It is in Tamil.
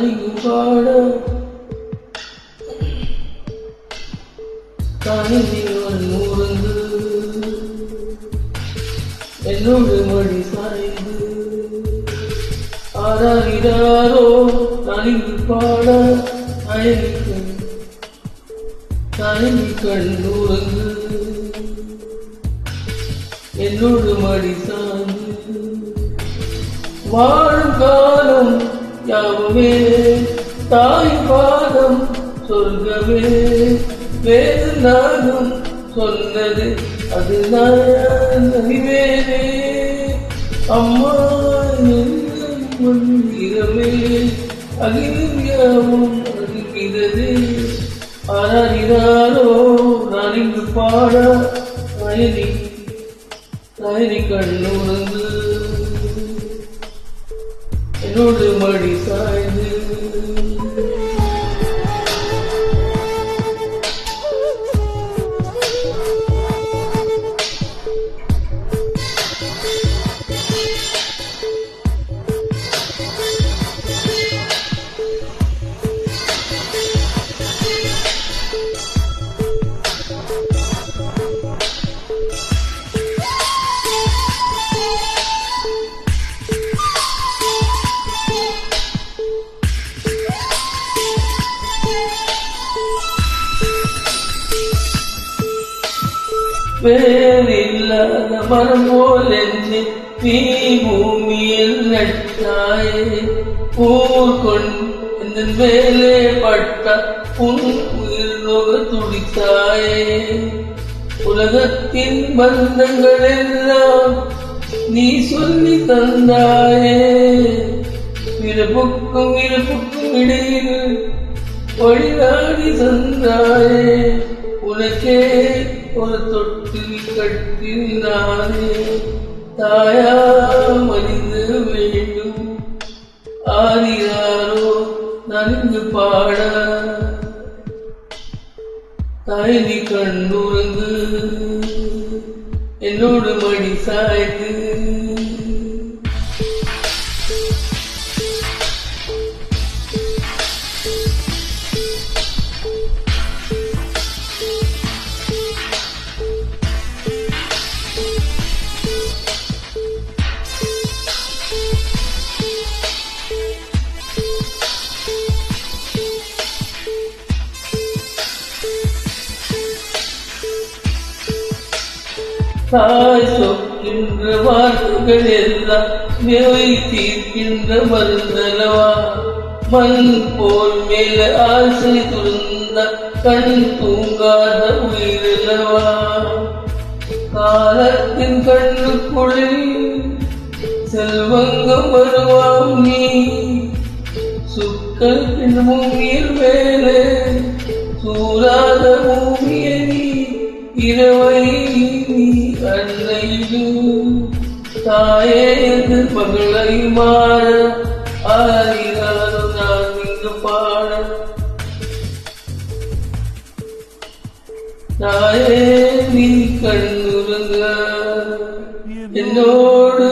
நாளையும் பாட தாயின் ஊரங்கு என்னோடு மடி சாய்ந்து ஆராகிறாரோ நாளைக்கு பாட நாயகி கண்ணூரங்கு என்னோடு மடி சாய்ந்து வாழும் காலம் யாவுமே தாய் பாதம் சொர்க்கமே வேறு நானும் சொன்னது அது அறிவேனே அம்மா இரமே அகிலும் யாவும் அறிகிறது ஆராதினாரோ நான் இங்கு பாட நாயனி கண்ணுறந்து என்னோடு மடி சாய்ந்து வேறில்லாத மரம் போல் என்று நீ பூமியில் நட்டாயே ஊர் கொண்டு மேலே பட்ட உன் உயிர் நோக துடித்தாயே உலகத்தின் பந்தங்கள் எல்லாம் நீ சொல்லி தந்தாயே இறப்புக்கும் இடையில் வழிநாடி தந்தாயே உனக்கே ஒரு தொட்டில் கட்டினானே தாயா மனித வேண்டும் ஆதியாரோ நன்கு பாட தாயனி கண்ணுறந்து என்னோடு மடி சாய்ந்து தாய் சொற்கின்ற வார்த்தைகள் எல்லாம் நோய் தீர்க்கின்ற மருந்தலவா மண் போல் மேல ஆசை துறந்த கண் தூங்காத உயிரிலவா காலத்தின் கண்ணுக்குழில் செல்வங்கம் வருவாம் நீ சுக்கள் பூமியில் மேலே சூறாத பூமியை நீ இரவை அன்னையிலும் தாயே மகளை மாற ஆறினாலும் நான் இங்கு பாட தாயே நீ கண்ணுறங்க என்னோடு